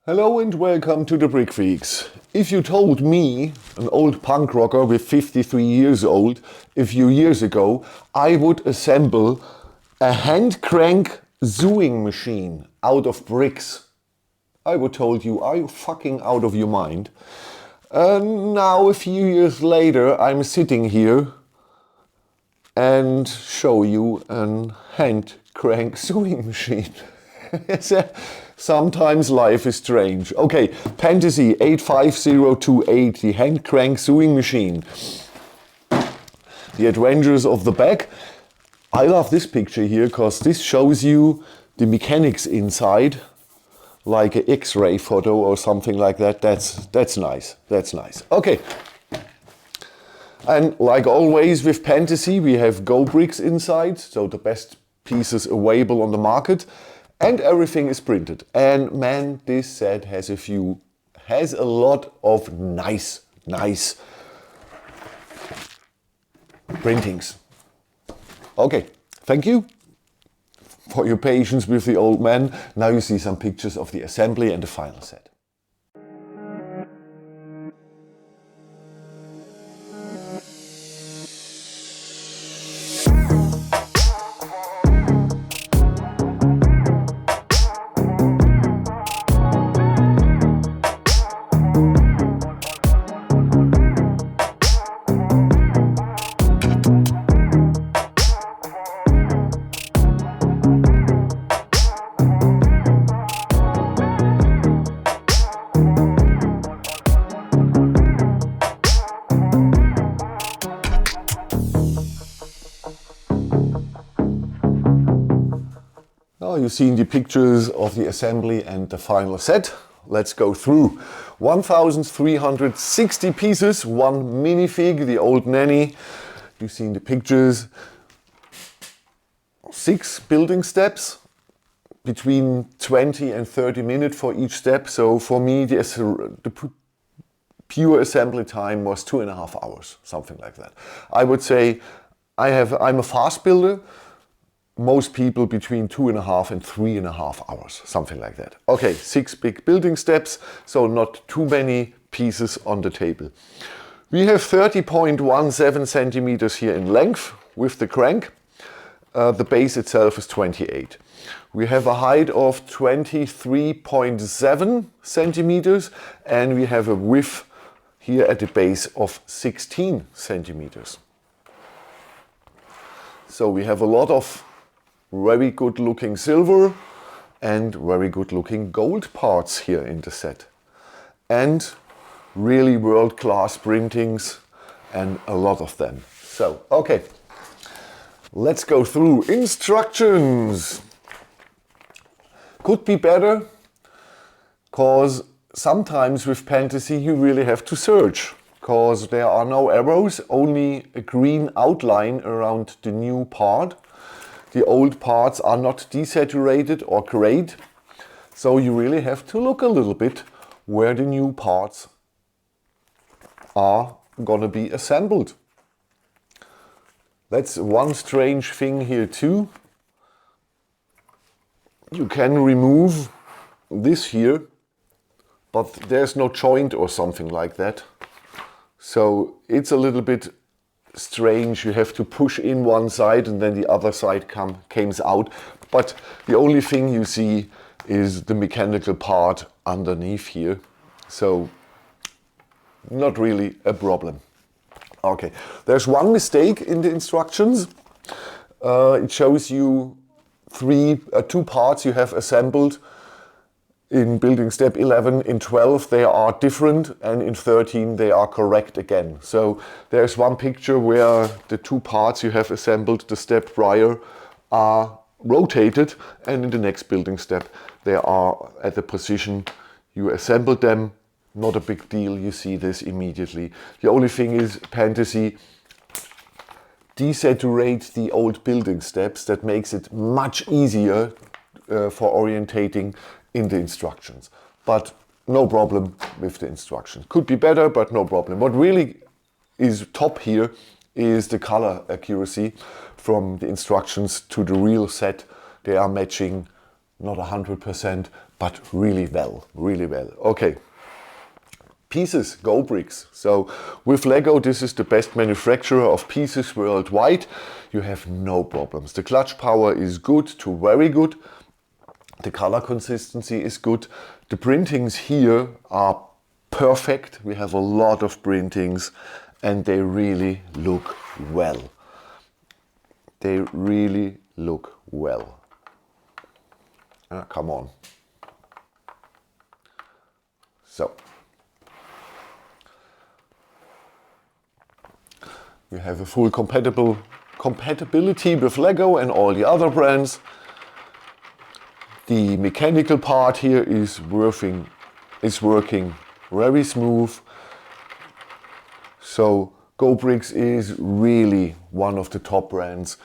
Hello and welcome to the Brickfreaks. If you told me, an old punk rocker with 53 years old, a few years ago, I would assemble a hand crank sewing machine out of bricks, I would told you, are you fucking out of your mind? Now a few years later I'm sitting here and show you a hand crank sewing machine. Sometimes life is strange. Okay, Pantasy 85028, the hand crank sewing machine. The adventures of the back. I love this picture here because this shows you the mechanics inside, like an X-ray photo or something like that. That's nice. That's nice. Okay. And like always with Pantasy, we have Go bricks inside, so the best pieces available on the market. And everything is printed. And man, this set has a lot of nice printings. Okay, thank you for your patience with the old man. Now you see some pictures of the assembly and the final set. Now you've seen the pictures of the assembly and the final set. Let's go through. 1,360 pieces, one minifig, the old nanny. You've seen the pictures. 6 building steps, between 20 and 30 minutes for each step. So for me, the pure assembly time was 2.5 hours, something like that. I would say I'm a fast builder. Most people between 2.5 and 3.5 hours, something like that. Okay, 6 big building steps, so not too many pieces on the table. We have 30.17 centimeters here in length with the crank. The base itself is 28. We have a height of 23.7 centimeters and we have a width here at the base of 16 centimeters. So we have a lot of very good looking silver and very good looking gold parts here in the set. And really world-class printings and a lot of them. So, okay, let's go through instructions. Could be better, because sometimes with Pantasy you really have to search, because there are no arrows, only a green outline around the new part. The old parts are not desaturated or grayed, so you really have to look a little bit where the new parts are gonna be assembled. That's one strange thing here too. You can remove this here, but there's no joint or something like that. So it's a little bit strange. You have to push in one side and then the other side comes out. But the only thing you see is the mechanical part underneath here. So not really a problem. Okay, there's one mistake in the instructions. It shows you two parts you have assembled. In building step 11, in 12 they are different and in 13 they are correct again. So there's one picture where the two parts you have assembled the step prior are rotated and in the next building step they are at the position you assembled them. Not a big deal, you see this immediately. The only thing is Pantasy desaturate the old building steps. That makes it much easier for orientating in the instructions, but no problem with the instructions. Could be better, but no problem. What really is top here is the color accuracy from the instructions to the real set. They are matching not 100%, but really well, really well. Okay. Pieces, Go Bricks. So with Lego, this is the best manufacturer of pieces worldwide. You have no problems. The clutch power is good to very good. The color consistency is good. The printings here are perfect. We have a lot of printings and they really look well. They really look well. Come on. So. You have a full compatibility with Lego and all the other brands. The mechanical part here is working very smooth. So Go Bricks is really one of the top brands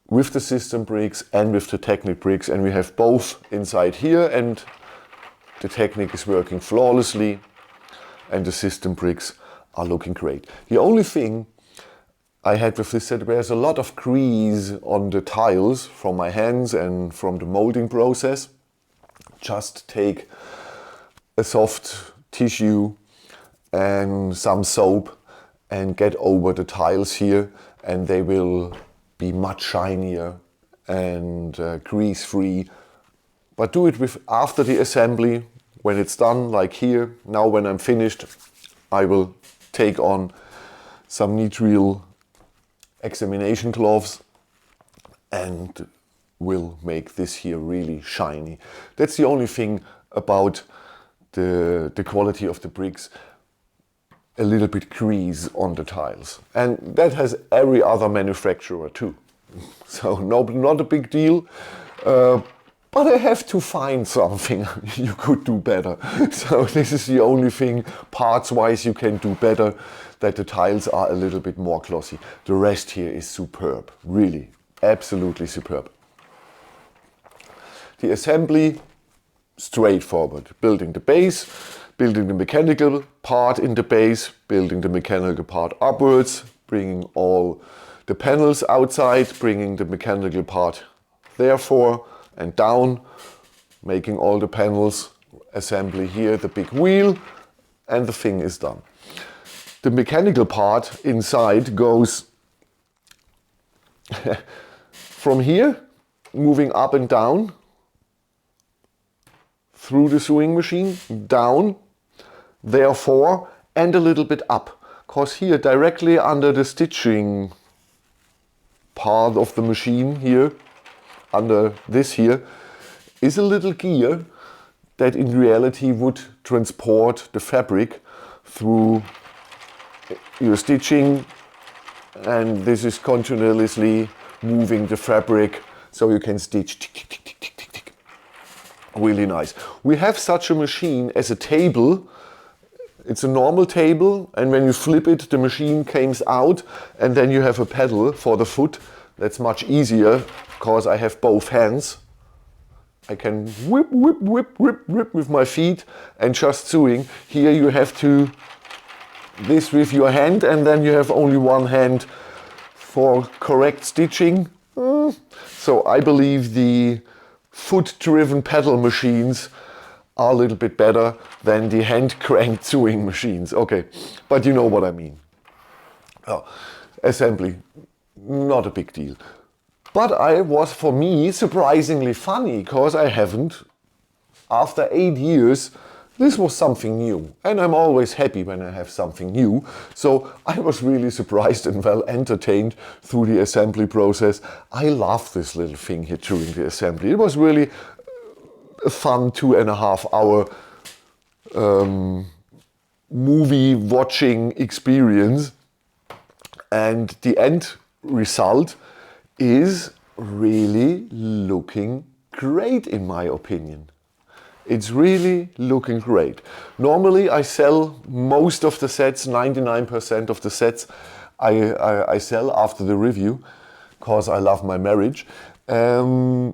with the system bricks and with the Technic bricks, and we have both inside here, and the Technic is working flawlessly and the system bricks are looking great. The only thing I had with this set, there's a lot of grease on the tiles from my hands and from the molding process. Just take a soft tissue and some soap and get over the tiles here, and they will be much shinier and grease free. But do it with after the assembly, when it's done, like here. Now when I'm finished, I will take on some nitrile examination gloves and will make this here really shiny. That's the only thing about the quality of the bricks. A little bit grease on the tiles, and that has every other manufacturer too. So no, not a big deal, but I have to find something you could do better. So this is the only thing parts wise you can do better, that the tiles are a little bit more glossy. The rest here is superb, really, absolutely superb. The assembly, straightforward. Building the base, building the mechanical part in the base, building the mechanical part upwards, bringing all the panels outside, bringing the mechanical part therefore and down, making all the panels, assembly here, the big wheel, and the thing is done. The mechanical part inside goes from here, moving up and down, through the sewing machine, down, therefore, and a little bit up. Because here, directly under the stitching part of the machine here, under this here, is a little gear that in reality would transport the fabric through your stitching, and this is continuously moving the fabric so you can stitch tick, tick, tick, tick, tick, tick. Really nice. We have such a machine as a table. It's a normal table, and when you flip it, the machine comes out, and then you have a pedal for the foot. That's much easier because I have both hands. I can whip, whip, whip, whip, whip with my feet and just sewing. Here you have to this with your hand, and then you have only one hand for correct stitching. So I believe the foot-driven pedal machines are a little bit better than the hand-cranked sewing machines. Okay, but you know what I mean. Oh, assembly, not a big deal. But I was, for me, surprisingly funny, because I haven't, after 8 years, this was something new. And I'm always happy when I have something new. So I was really surprised and well entertained through the assembly process. I love this little thing here during the assembly. It was really a fun 2.5 hour movie watching experience. And the end result is really looking great, in my opinion. It's really looking great. Normally I sell most of the sets, 99% of the sets I sell after the review, because I love my marriage. But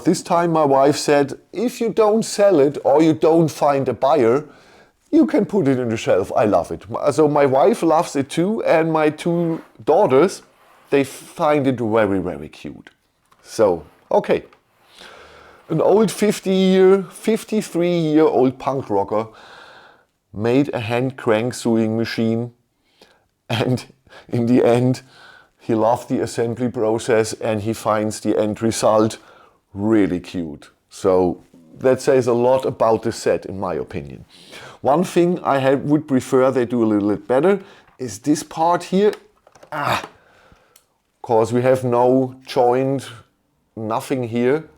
this time my wife said, if you don't sell it or you don't find a buyer, you can put it in the shelf. I love it. So my wife loves it too, and my 2 daughters, they find it very, very cute. So, okay. An old 53-year-old punk rocker made a hand crank sewing machine, and in the end he loved the assembly process and he finds the end result really cute. So that says a lot about the set, in my opinion. One thing I would prefer they do a little bit better is this part here. Because we have no joint, nothing here,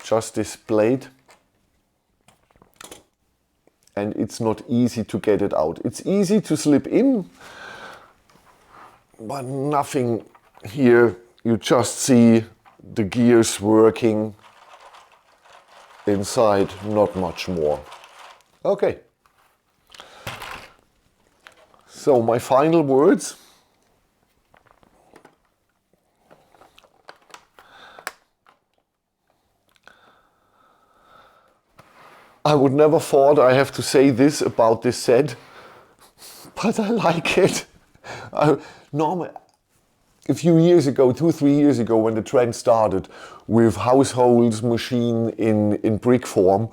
just this blade. And it's not easy to get it out. It's easy to slip in, but nothing here. You just see the gears working inside, not much more. Okay. So my final words. I would never thought I have to say this about this set, but I like it. Normally, a few years ago, 2-3 years ago, when the trend started with household machine in brick form,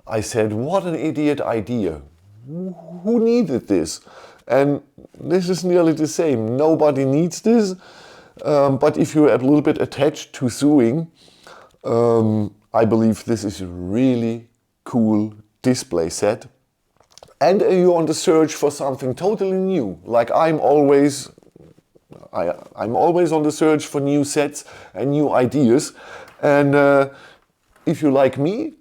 I said, what an idiot idea. Who needed this? And this is nearly the same. Nobody needs this, but if you're a little bit attached to sewing, I believe this is really cool display set. And you're on the search for something totally new. Like I'm always on the search for new sets and new ideas. And if you like me,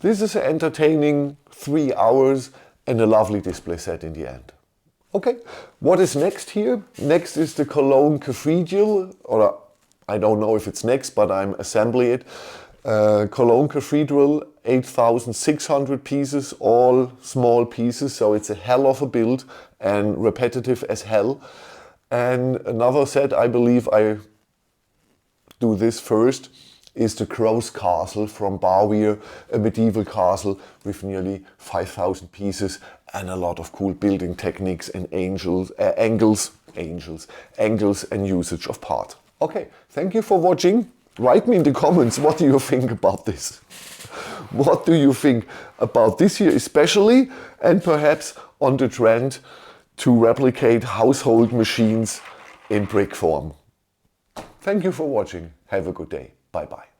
this is an entertaining 3 hours and a lovely display set in the end. Okay, what is next here? Next is the Cologne Cathedral, or I don't know if it's next, but I'm assembling it. Cologne Cathedral, 8,600 pieces, all small pieces, so it's a hell of a build and repetitive as hell. And another set, I believe I do this first, is the Crow's Castle from Bauer, a medieval castle with nearly 5,000 pieces and a lot of cool building techniques and angles and usage of parts. Okay, thank you for watching. Write me in the comments, what do you think about this? What do you think about this here especially, and perhaps on the trend to replicate household machines in brick form? Thank you for watching. Have a good day. Bye bye.